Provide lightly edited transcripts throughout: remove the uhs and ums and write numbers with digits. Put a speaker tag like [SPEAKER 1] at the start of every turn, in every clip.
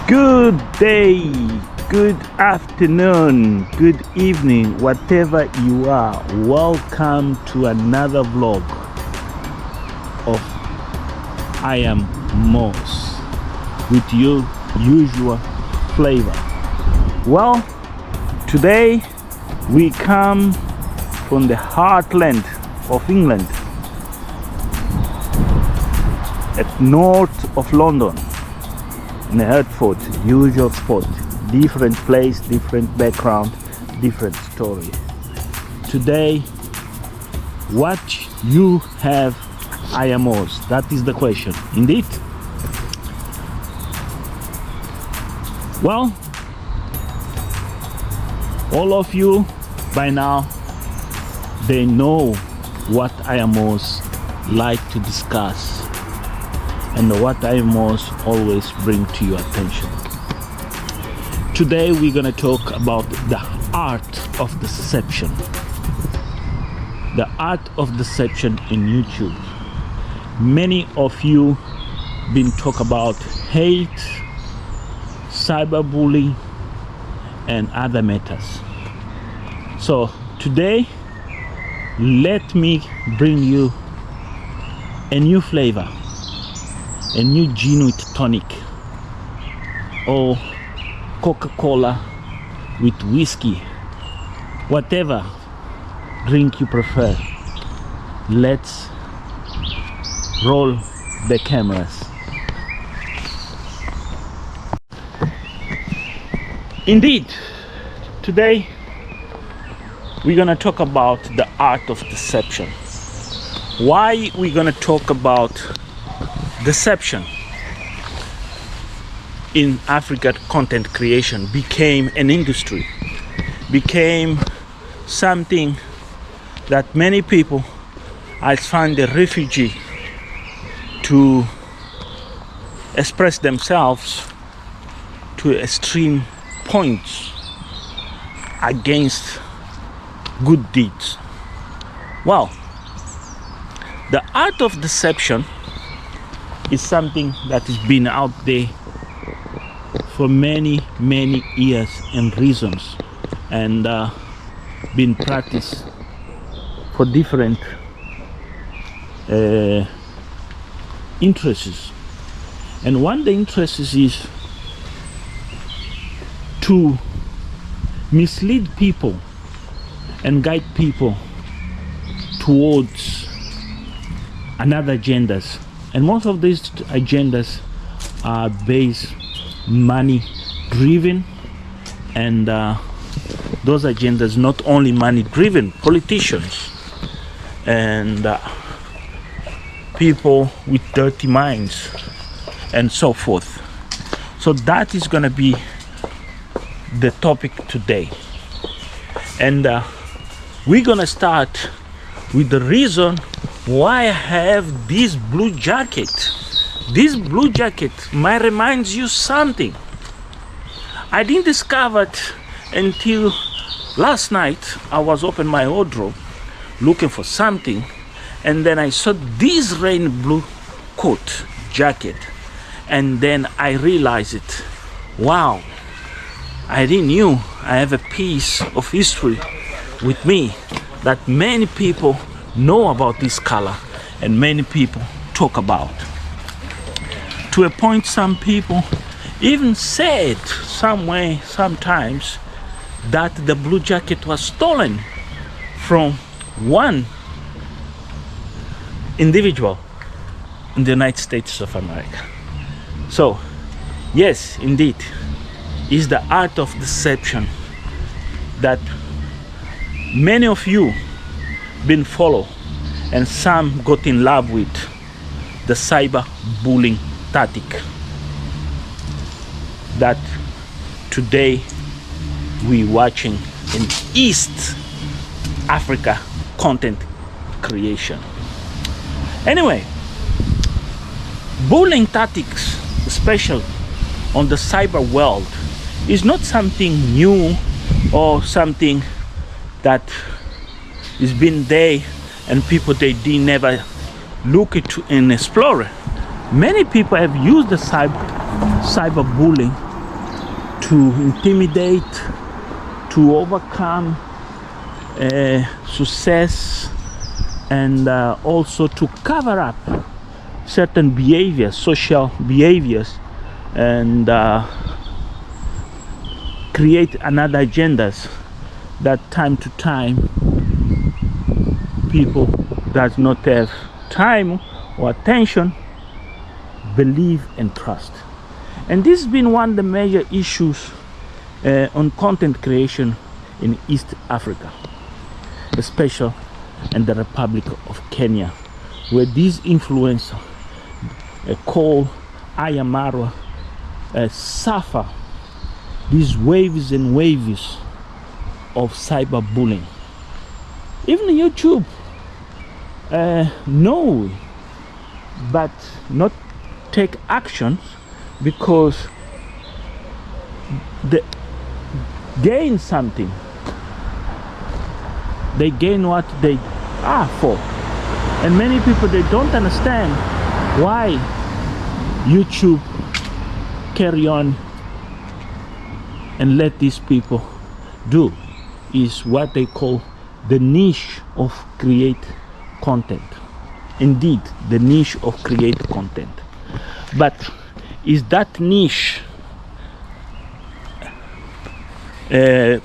[SPEAKER 1] Good day, good afternoon, good evening, whatever you are. Welcome to another vlog of I Am Moss with your usual flavor. Well, today we come from the heartland of England, at north of London, in Hertford, usual spot, different place, different background, different story. Today, what you have, I am Oz. That is the question. Indeed. Well, all of you by now, they know what I am Oz like to discuss, and what I must always bring to your attention. Today we're gonna talk about the art of deception. The art of deception in YouTube. Many of you been talk about hate, cyberbullying, and other matters. So today, let me bring you a new flavor, a new gin with tonic, or Coca-Cola with whiskey, whatever drink you prefer. Let's roll the cameras. Indeed, today we're gonna talk about the art of deception. Why we're gonna talk about deception in Africa? Content creation became an industry, became something that many people has found a refugee to express themselves to extreme points against good deeds. Well, the art of deception is something that has been out there for many years and reasons, and been practiced for different interests. And one of the interests is to mislead people and guide people towards another agendas. And most of these agendas are based money driven, and those agendas not only money driven, politicians and people with dirty minds and so forth. So that is going to be the topic today, and we're going to start with the reason why I have this blue jacket. This blue jacket might remind you something. I didn't discover it until last night. I was opening my wardrobe looking for something, and then I saw this rain blue coat jacket, and then I realized it. Wow, I didn't knew I have a piece of history with me that many people know about this color and many people talk about. To a point, some people even said sometimes that the blue jacket was stolen from one individual in the United States of America. So yes, indeed, is the art of deception that many of you been follow, and some got in love with the cyberbullying tactic that today we watching in East Africa content creation. Anyway, bullying tactics, especially on the cyber world, is not something new or something that has been there and people they never look into and explore. Many people have used the cyberbullying to intimidate, to overcome success, and also to cover up certain behaviors, social behaviors, and create another agendas that time to time people does not have time or attention, believe and trust. And this has been one of the major issues on content creation in East Africa, especially in the Republic of Kenya, where these influencers called Ayamara suffer these waves and waves of cyberbullying. Even YouTube know, but not take actions because they gain something. They gain what they are for. And many people, they don't understand why YouTube carry on and let these people do is what they call the niche of create content. Indeed, the niche of create content. But is that niche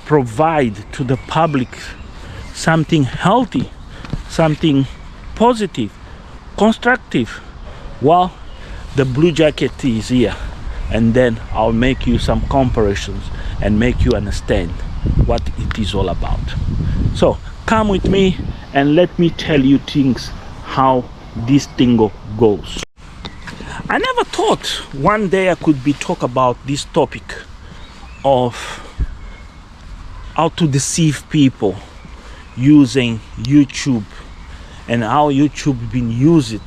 [SPEAKER 1] provide to the public something healthy, something positive, constructive? Well, the blue jacket is here, and then I'll make you some comparisons and make you understand what it is all about. So come with me and let me tell you things how this thing goes. I never thought one day I could be talk about this topic of how to deceive people using YouTube and how YouTube been used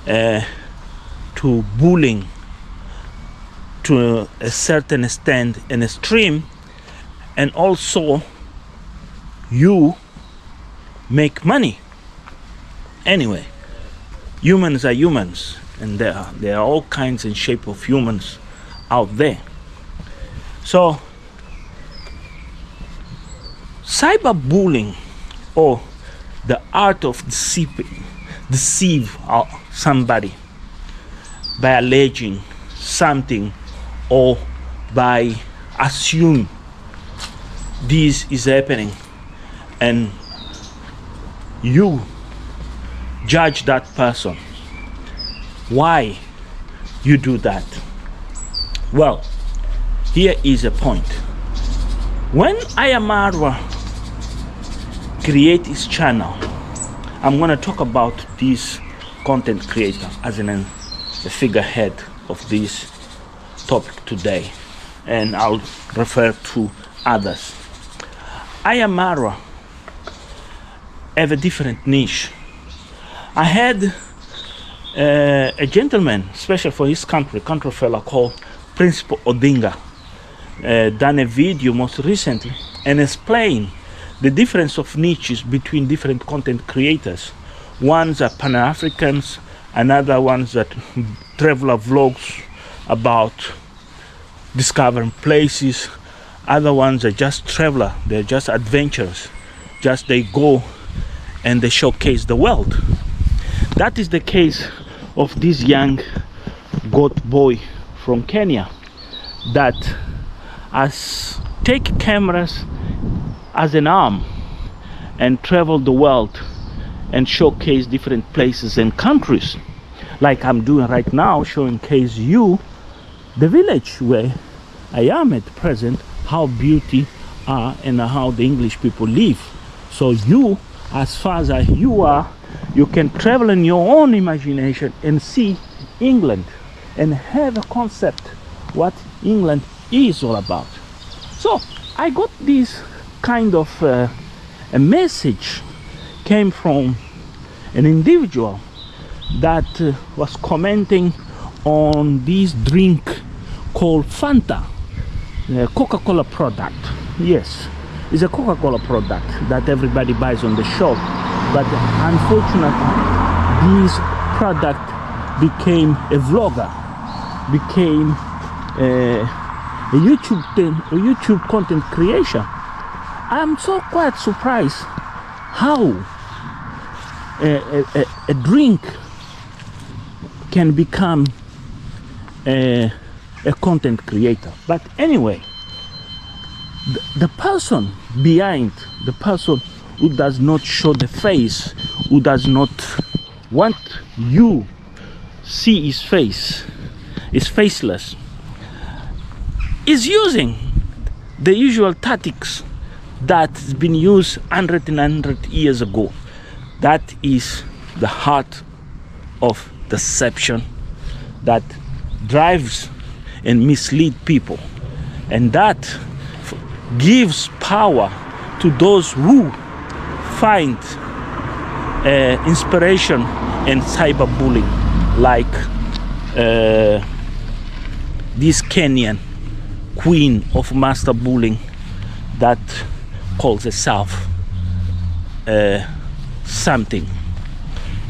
[SPEAKER 1] to bullying to a certain extent and extreme, and also you make money. Anyway, humans are humans, and there are all kinds and shape of humans out there. So cyberbullying, or the art of deceive somebody by alleging something or by assuming this is happening, and you judge that person. Why you do that? Well, here is a point. When Ayamara create his channel, I'm going to talk about this content creator as a figurehead of this topic today, and I'll refer to others. Ayamara have a different niche. I had a gentleman, special for his country fella called Principal Odinga, done a video most recently and explained the difference of niches between different content creators. Ones are Pan-Africans, another ones that traveler vlogs about discovering places, other ones are just traveler, they're just adventurers, just they go and they showcase the world. That is the case of this young goat boy from Kenya that has take cameras as an arm and travel the world and showcase different places and countries, like I'm doing right now, showcase you the village where I am at present, how beauty are and how the English people live. So you, as far as you are, you can travel in your own imagination and see England and have a concept what England is all about. So I got this kind of a message came from an individual that was commenting on this drink called Fanta, a Coca-Cola product. Yes, it's a Coca-Cola product that everybody buys on the shop, but unfortunately this product became a vlogger, became a YouTube content creation. I'm so quite surprised how a drink can become a content creator. But anyway, the person behind, the person who does not show the face, who does not want you see his face, is faceless, is using the usual tactics that's been used 100 years ago. That is the heart of deception that drives and misleads people, and that gives power to those who find inspiration in cyberbullying, like this Kenyan queen of master bullying that calls herself something.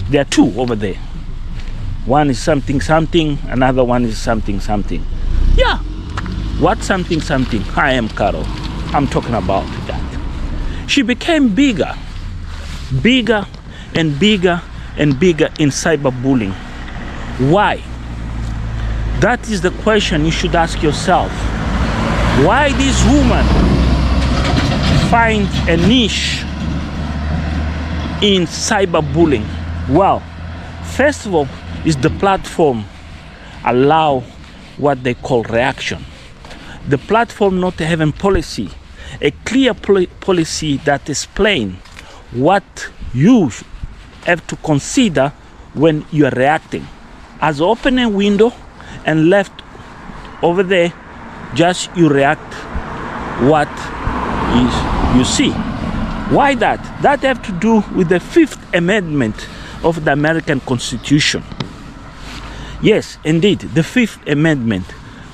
[SPEAKER 1] There are two over there. One is something something, another one is something something. Yeah, what something something? I am Carol. I'm talking about that. She became bigger and bigger and bigger in cyberbullying. Why? That is the question you should ask yourself. Why this woman find a niche in cyberbullying? Well, first of all, is the platform allow what they call reaction. The platform not having policy, a clear policy that explain what you have to consider when you are reacting. As open a window and left over there, just you react what is you see. Why that? That have to do with the Fifth Amendment of the American Constitution. Yes, indeed, the Fifth Amendment.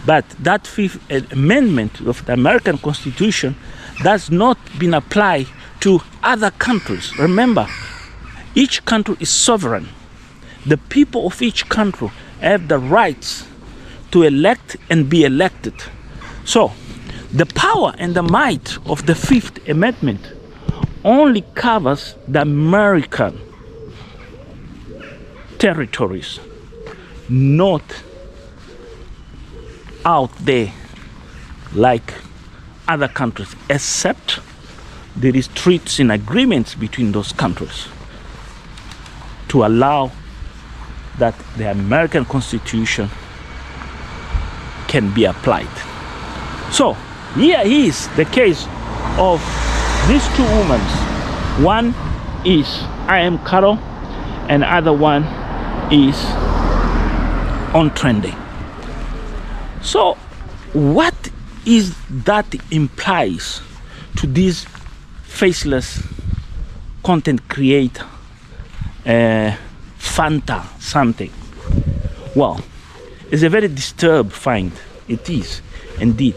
[SPEAKER 1] But that Fifth Amendment of the American Constitution does not been applied to other countries. Remember, each country is sovereign. The people of each country have the rights to elect and be elected. So, the power and the might of the Fifth Amendment only covers the American territories, not out there like other countries, except there is treaties and agreements between those countries to allow that the American Constitution can be applied. So here is the case of these two women. One is I am Carol, and other one is on trendy. So what is that implies to this faceless content creator, Fanta something? Well, it's a very disturbed find. It is indeed.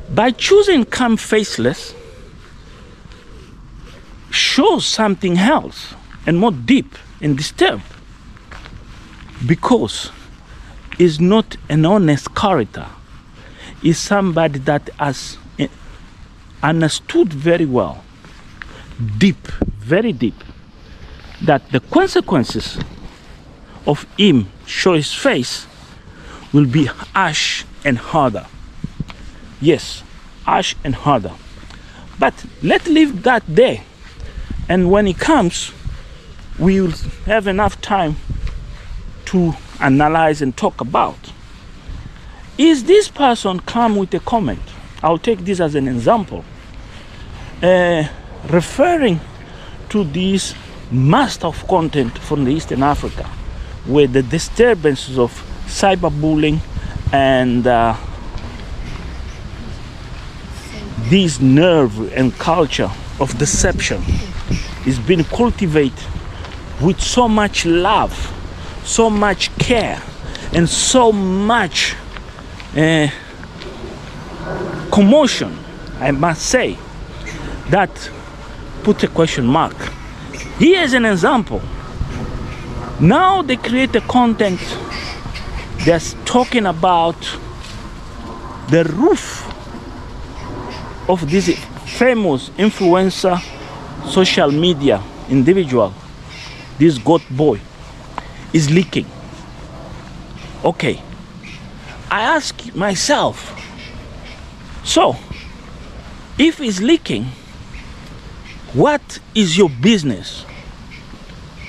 [SPEAKER 1] By choosing come faceless shows something else and more deep and disturbed, because is not an honest character, is somebody that has understood very well, deep, very deep, that the consequences of him show his face will be harsh and harder. Yes, harsh and harder. But let's leave that there, and when he comes, we will have enough time to analyze and talk about. Is this person come with a comment? I'll take this as an example, referring to this master of content from the Eastern Africa, where the disturbances of cyberbullying and this nerve and culture of deception is being cultivated with so much love, so much care, and so much commotion, I must say, that put a question mark. Here's an example. Now they create a content that's talking about the roof of this famous influencer social media individual, this goat boy, is leaking. Okay, I ask myself, so if it's leaking, what is your business?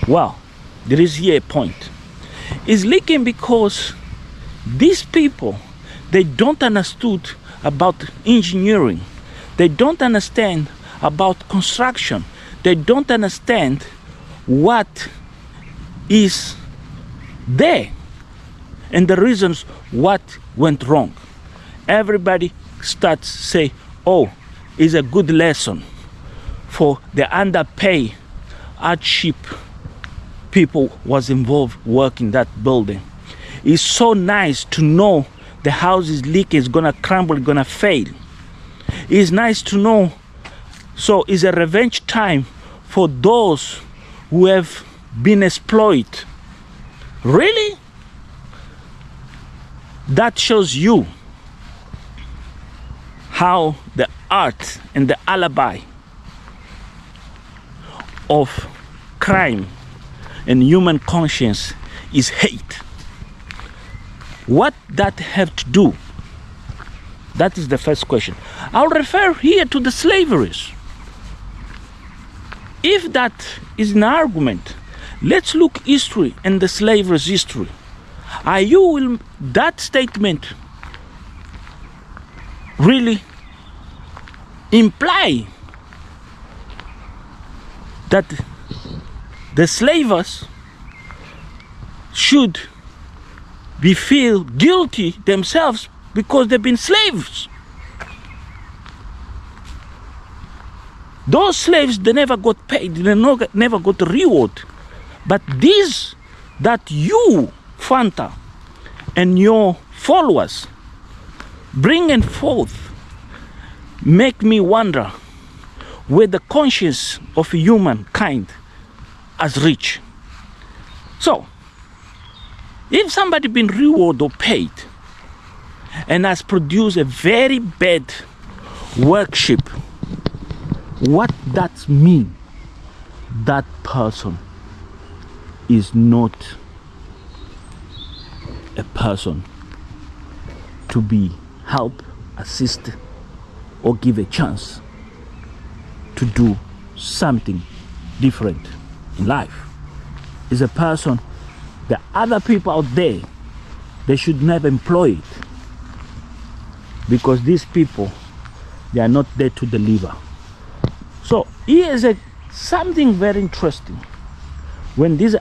[SPEAKER 1] Well, there is here a point. It's leaking because these people, they don't understood about engineering. They don't understand about construction. They don't understand what is there and the reasons what went wrong. Everybody starts say, oh, it's a good lesson for the underpay hardship people was involved working that building. It's so nice to know the house is leaking, it's gonna crumble, it's gonna fail. It's nice to know. So it's a revenge time for those who have been exploited. Really? That shows you how the art and the alibi of crime and human conscience is hate. What that have to do? That is the first question. I'll refer here to the slaveries. If that is an argument, let's look history and the slavery's history. Are you will that statement really imply that the slavers should be feel guilty themselves because they've been slaves? Those slaves, they never got paid, they never got a reward. But these that you, Fanta, and your followers bringing forth, make me wonder where the conscience of humankind has reached. So, if somebody been rewarded or paid and has produced a very bad worship, what that mean? That person is not a person to be helped, assist, or give a chance to do something different in life. Is a person the other people out there, they should never employ it, because these people, they are not there to deliver. So here is something very interesting. When this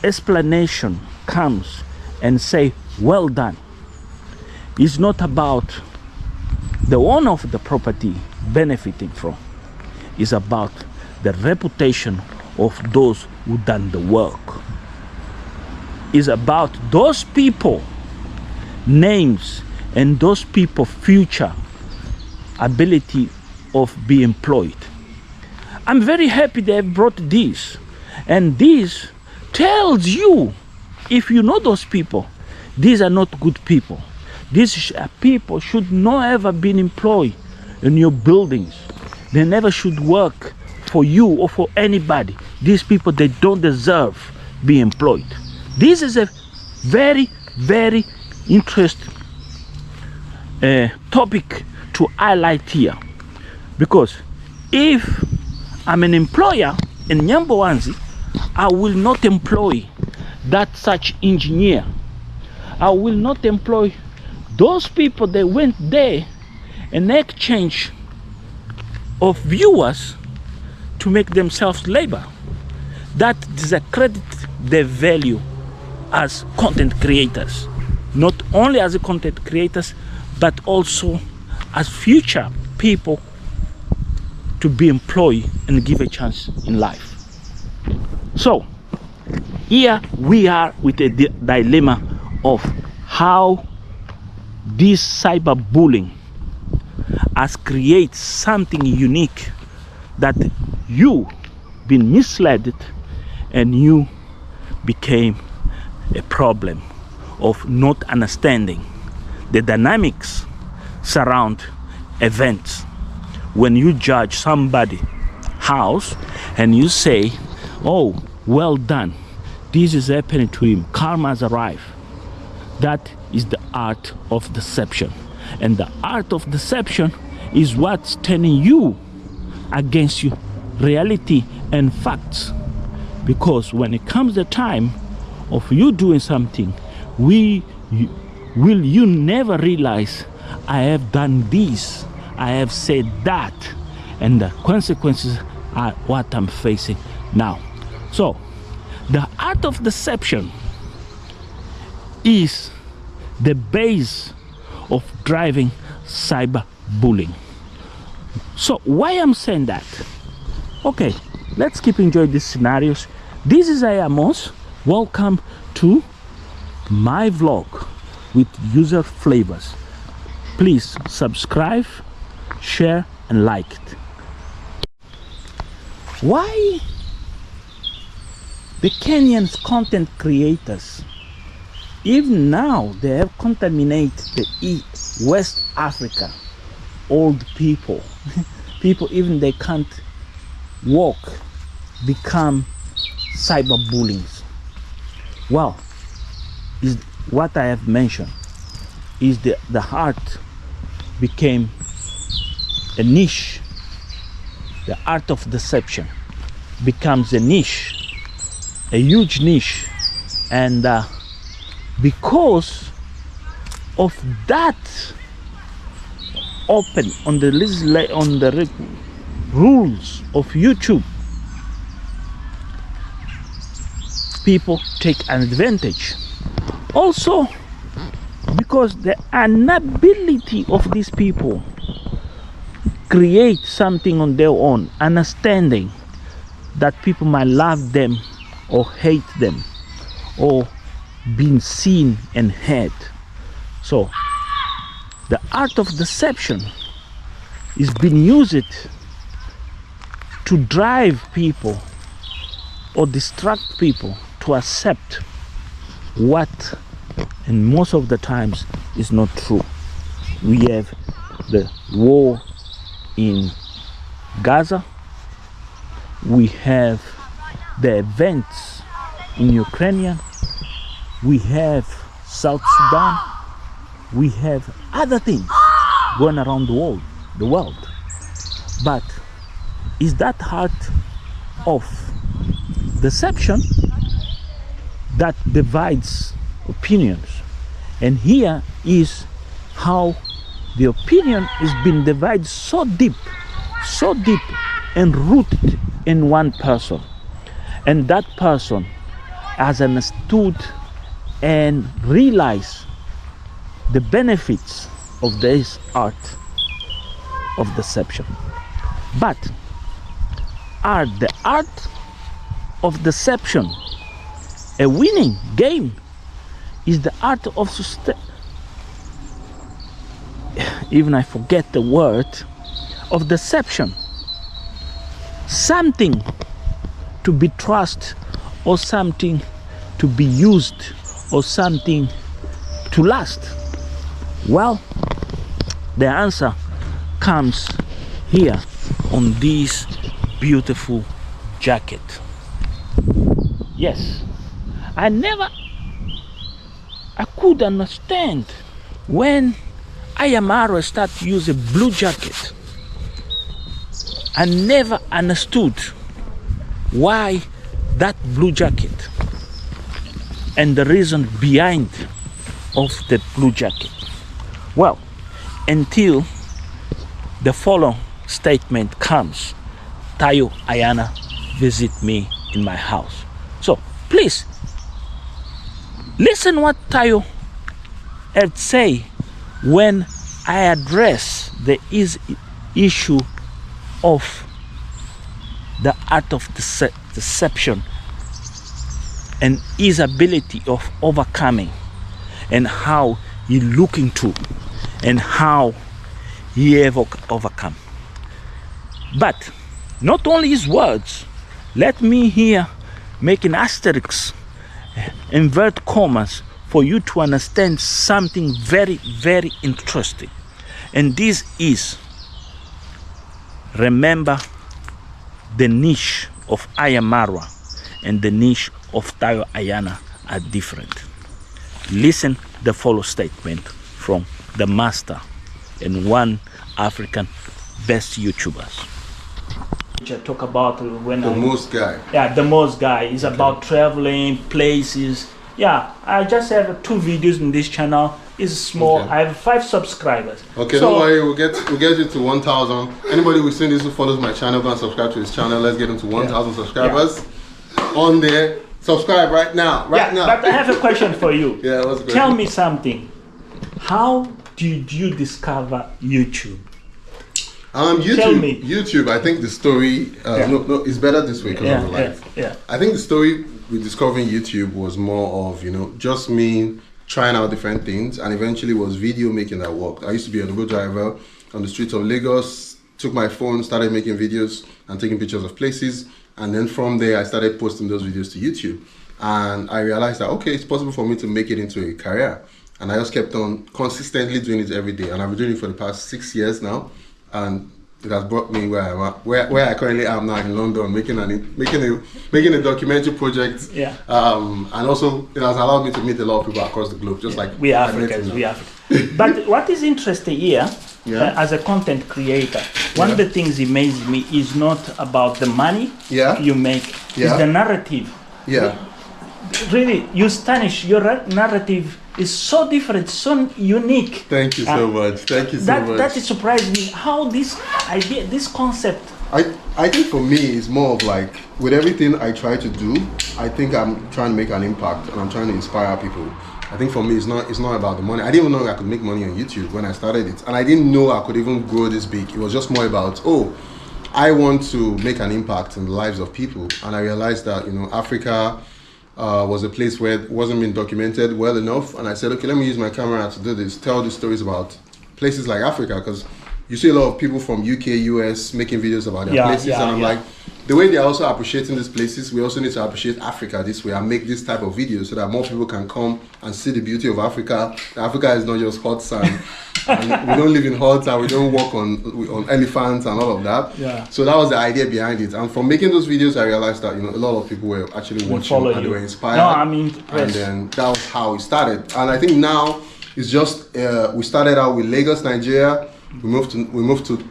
[SPEAKER 1] explanation comes and say, well done, it's not about the owner of the property benefiting from. It's about the reputation of those who done the work. It's about those people names and those people future ability of being employed. I'm very happy they have brought this, and this tells you, if you know those people, these are not good people. These people should not ever been employed in your buildings. They never should work for you or for anybody. These people, they don't deserve be employed. This is a very, very interesting topic to highlight here, because if I'm an employer in Nyambowanzi, I will not employ that such engineer. I will not employ those people that went there in exchange of viewers to make themselves labor. That discredit their value as content creators, not only as content creators, but also as future people to be employed and give a chance in life. So here we are with a dilemma of how this cyberbullying has created something unique, that you been misled and you became a problem of not understanding the dynamics surround events. When you judge somebody house and you say, oh, well done, this is happening to him, karma has arrived. That is the art of deception. And the art of deception is what's turning you against you, reality and facts. Because when it comes the time of you doing something, will you never realize, I have done this, I have said that, and the consequences are what I'm facing now. So the art of deception is the base of driving cyberbullying. So why I'm saying that? Okay, let's keep enjoying these scenarios. This is Amos. Welcome to my vlog with user flavors. Please subscribe, share and like it. Why the Kenyans content creators, even now they have contaminated the West Africa, old people people even they can't walk, become cyberbullies. Well, is what I have mentioned is the heart became a niche. The art of deception becomes a niche, a huge niche, and because of that open on the rules of YouTube, people take an advantage. Also, because the inability of these people create something on their own, understanding that people might love them or hate them or being seen and heard. So the art of deception is being used to drive people or distract people to accept what, and most of the times, is not true. We have the war in Gaza, we have the events in Ukraine, we have South Sudan, we have other things going around the world. But is that heart of deception that divides opinions? And here is how the opinion is being divided so deep and rooted in one person, and that person has understood and realized the benefits of this art of deception. But the art of deception a winning game? Is the art of even I forget the word of deception. Something to be trusted, or something to be used, or something to last. Well, the answer comes here on this beautiful jacket. Yes, I could understand when Ayamaro started using blue jacket. I never understood why that blue jacket and the reason behind of the blue jacket. Well, until the following statement comes, Tayo Aina visit me in my house. So please listen what Tayo had say when I address the issue of the art of deception and his ability of overcoming, and how he looking to, and how he have overcome. But not only his words, let me here make an asterisk, invert commas, for you to understand something very, very interesting. And this is, remember, the niche of Ayamarwa and the niche of Tayo Ayana are different. Listen the follow statement from the master and one African best YouTubers. Which I talk about when
[SPEAKER 2] the most guy.
[SPEAKER 1] Yeah, the most guy is about traveling places. Yeah, I just have 2 videos in this channel. It's small.
[SPEAKER 2] Okay.
[SPEAKER 1] I have 5 subscribers.
[SPEAKER 2] Okay,
[SPEAKER 1] so,
[SPEAKER 2] don't worry. We'll get you to 1,000. Anybody who's seen this who follows my channel, go and subscribe to his channel. Let's get him to 1,000 subscribers. On there, subscribe right now. Now.
[SPEAKER 1] But I have a question for you.
[SPEAKER 2] Yeah, what's the question?
[SPEAKER 1] Tell me something. How did you discover YouTube?
[SPEAKER 2] YouTube.
[SPEAKER 1] Tell me.
[SPEAKER 2] YouTube. I think the story. No, it's better this way because of the light.
[SPEAKER 1] Yeah.
[SPEAKER 2] I think the story with discovering YouTube was more of just me trying out different things, and eventually was video making that worked. I used to be a Uber driver on the streets of Lagos. Took my phone, started making videos and taking pictures of places, and then from there I started posting those videos to YouTube, and I realized that okay, it's possible for me to make it into a career, and I just kept on consistently doing it every day, and I've been doing it for the past 6 years now, and it has brought me where I'm at, where I currently am now in London, making a documentary project.
[SPEAKER 1] Yeah.
[SPEAKER 2] And also it has allowed me to meet a lot of people across the globe, just like
[SPEAKER 1] we Africans. But what is interesting here, as a content creator, one of the things that amazes me is not about the money you make, it's the narrative.
[SPEAKER 2] Yeah.
[SPEAKER 1] Really, you astonish. Your narrative is so different, so unique.
[SPEAKER 2] Thank you so much. Thank you so much.
[SPEAKER 1] That is surprised me. How this idea, this concept.
[SPEAKER 2] I think for me, it's more of like, with everything I try to do, I think I'm trying to make an impact and I'm trying to inspire people. I think for me, it's not about the money. I didn't even know I could make money on YouTube when I started it, and I didn't know I could even grow this big. It was just more about, I want to make an impact in the lives of people, and I realized that Africa was a place where it wasn't being documented well enough, and I said, okay, let me use my camera to do this, tell these stories about places like Africa, because you see a lot of people from UK, US making videos about their places, and I'm like, the way they're also appreciating these places, we also need to appreciate Africa this way and make this type of videos so that more people can come and see the beauty of Africa. Africa is not just hot sand. And we don't live in huts and we don't walk on elephants and all of that.
[SPEAKER 1] Yeah.
[SPEAKER 2] So that was the idea behind it. And from making those videos, I realized that a lot of people were actually watching and they were inspired.
[SPEAKER 1] No, I mean,
[SPEAKER 2] and then that was how it started. And I think now it's just we started out with Lagos, Nigeria. We moved to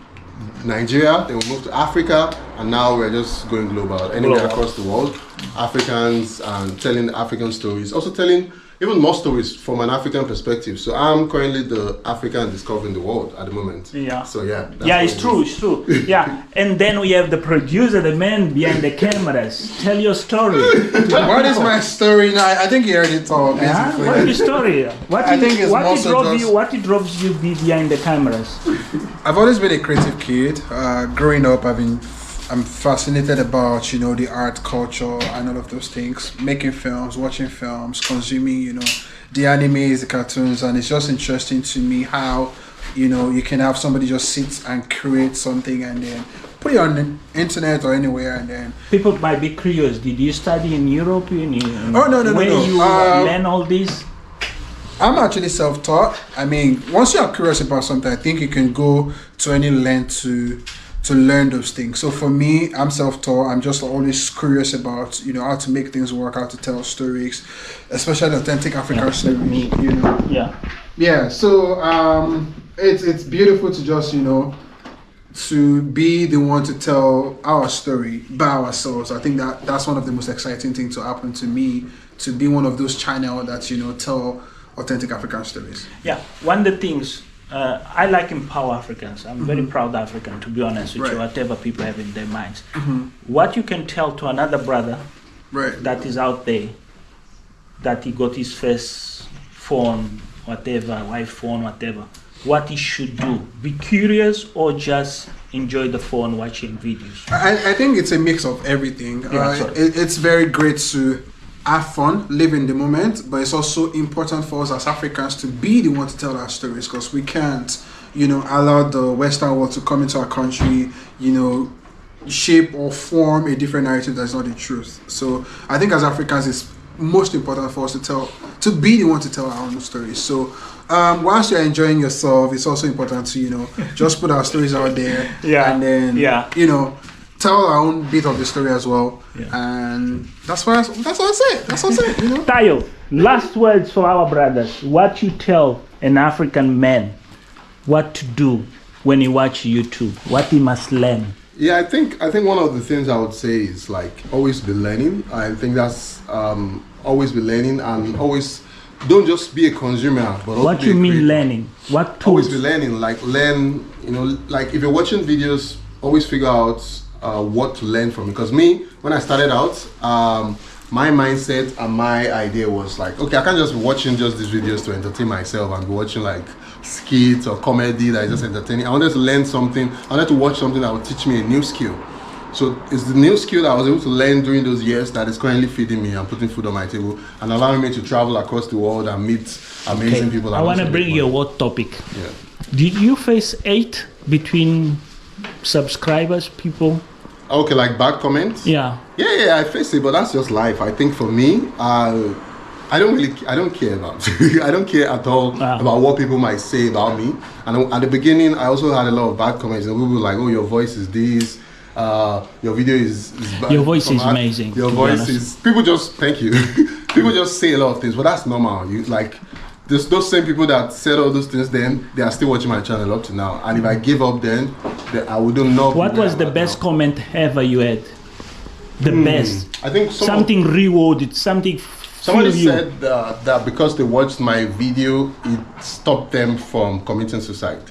[SPEAKER 2] Nigeria, then we moved to Africa, and now we're just going global, anywhere across the world. Africans and telling African stories, also telling even more stories from an African perspective. So I'm currently the African discovering the world at the moment. Yeah. So
[SPEAKER 1] it's true. Yeah. And then we have the producer, the man behind the cameras. Tell your story.
[SPEAKER 3] What is my story now? I think you already told.
[SPEAKER 1] What is your story? What drove you behind the cameras?
[SPEAKER 3] I've always been a creative kid. Growing up, I'm fascinated about the art, culture, and all of those things. Making films, watching films, consuming the animes, the cartoons, and it's just interesting to me how you can have somebody just sit and create something and then put it on the internet or anywhere, and then
[SPEAKER 1] people might be curious. Did you study in Europe?
[SPEAKER 3] No.
[SPEAKER 1] Where you learn all this?
[SPEAKER 3] I'm actually self-taught. I mean, once you are curious about something, I think you can go to any length to learn those things. So for me, I'm self-taught. I'm just always curious about how to make things work, how to tell stories, especially authentic African stories. Yeah. So it's beautiful to just to be the one to tell our story by ourselves. I think that's one of the most exciting things to happen to me, to be one of those channels that tell authentic African stories.
[SPEAKER 1] Yeah, one of the things I like empower Africans. I'm very proud African, to be honest with you, whatever people have in their minds. What you can tell to another brother that is out there, that he got his first phone, whatever, iPhone, whatever, what he should do? Be curious or just enjoy the phone watching videos?
[SPEAKER 3] I think it's a mix of everything. It's very great to have fun, live in the moment, but it's also important for us as Africans to be the one to tell our stories, because we can't, allow the Western world to come into our country, shape or form a different narrative that's not the truth. So I think as Africans, it's most important for us to be the one to tell our own stories. So whilst you're enjoying yourself, it's also important to just put our stories out there, and then tell our own bit of the story as well. And that's what I say. That's what I say.
[SPEAKER 1] Tayo, last words for our brothers. What you tell an African man what to do when he watch YouTube, what he must learn.
[SPEAKER 2] Yeah, I think one of the things I would say is like always be learning. I think that's always be learning, and always don't just be a consumer, but also
[SPEAKER 1] what
[SPEAKER 2] be
[SPEAKER 1] you
[SPEAKER 2] a
[SPEAKER 1] mean
[SPEAKER 2] creator.
[SPEAKER 1] learning? What tools?
[SPEAKER 2] Always be learning, like learn. Like if you're watching videos, always figure out what to learn from. Because me, when I started out, my mindset and my idea was like, okay, I can't just be watching just these videos to entertain myself and be watching like skits or comedy that is just entertaining. I wanted to learn something. I wanted to watch something that would teach me a new skill. So it's the new skill that I was able to learn during those years that is currently feeding me and putting food on my table and allowing me to travel across the world and meet amazing people.
[SPEAKER 1] I want to bring you a what topic.
[SPEAKER 2] Yeah.
[SPEAKER 1] Did you face hate between subscribers, people?
[SPEAKER 2] Okay, like bad comments?
[SPEAKER 1] Yeah.
[SPEAKER 2] Yeah, I face it, but that's just life. I think for me, I don't care about I don't care at all about what people might say about me. And at the beginning, I also had a lot of bad comments. And people were like, oh, your voice is this, your video is bad.
[SPEAKER 1] Your voice is amazing.
[SPEAKER 2] Your voice is, people just, thank you. People just say a lot of things, but that's normal. There's those same people that said all those things then, they are still watching my channel up to now. And if I give up then I would not.
[SPEAKER 1] What was the best comment ever you had? The best.
[SPEAKER 2] I think
[SPEAKER 1] something rewarded, something.
[SPEAKER 2] Somebody said that because they watched my video, it stopped them from committing suicide.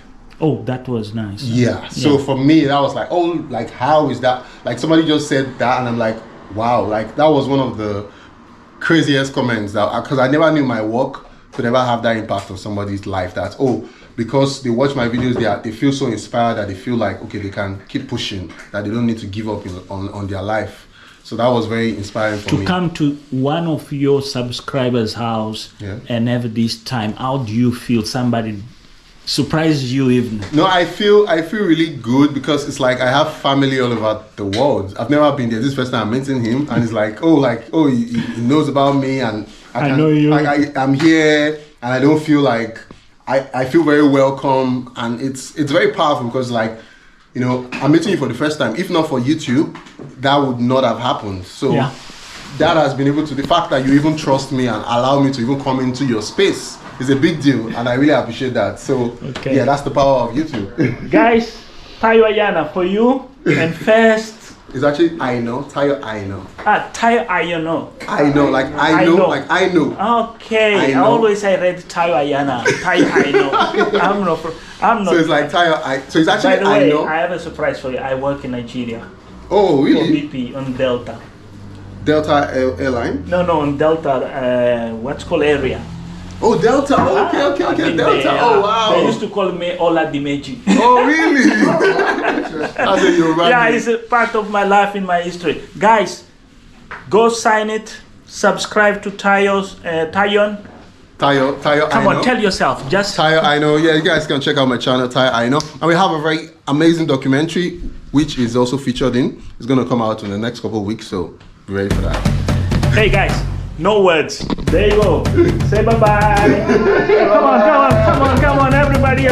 [SPEAKER 1] Oh, that was nice.
[SPEAKER 2] Yeah. So for me, that was like, oh, like how is that? Like somebody just said that, and I'm like, wow, like that was one of the craziest comments because I never knew my work could ever have that impact on somebody's life. That's because they watch my videos, they feel so inspired that they feel like okay, they can keep pushing, that they don't need to give up on their life. So that was very inspiring for me.
[SPEAKER 1] To come to one of your subscribers' house and have this time, how do you feel? Somebody surprises you even?
[SPEAKER 2] No, I feel really good because it's like I have family all over the world. I've never been there. This first time I'm meeting him, and it's like, he knows about me, and
[SPEAKER 1] I know you.
[SPEAKER 2] I'm here, and I don't feel like I feel very welcome, and it's very powerful because like, I'm meeting you for the first time. If not for YouTube, that would not have happened. So that has been able to, the fact that you even trust me and allow me to even come into your space is a big deal, and I really appreciate that. So yeah, that's the power of YouTube.
[SPEAKER 1] Guys, Tayo Aina for you, and first
[SPEAKER 2] it's actually Tayo Aina.
[SPEAKER 1] Tayo Aina.
[SPEAKER 2] I know, like I know, like I know.
[SPEAKER 1] Okay, I always read Tayo Aina. Tayo Aina. I'm not.
[SPEAKER 2] So it's like Tayo. So it's actually
[SPEAKER 1] By the way,
[SPEAKER 2] I know.
[SPEAKER 1] I have a surprise for you. I work in Nigeria.
[SPEAKER 2] Oh really?
[SPEAKER 1] For BP on Delta.
[SPEAKER 2] Delta airline?
[SPEAKER 1] No, on Delta. What's called area.
[SPEAKER 2] Oh, Delta. Okay. Delta. Oh, wow.
[SPEAKER 1] They used to call me Ola Dimeji.
[SPEAKER 2] Oh, really?
[SPEAKER 1] Yeah, it's a part of my life in my history. Guys, go sign it. Subscribe to Tayon.
[SPEAKER 2] Tayo.
[SPEAKER 1] Come on, tell yourself. Just
[SPEAKER 2] Tayo. I know. Yeah, you guys can check out my channel, Tayo. I know. And we have a very amazing documentary, which is also featured in. It's going to come out in the next couple of weeks, so be ready for that.
[SPEAKER 1] Hey guys. No words. There you go. Say bye-bye. Come on, everybody.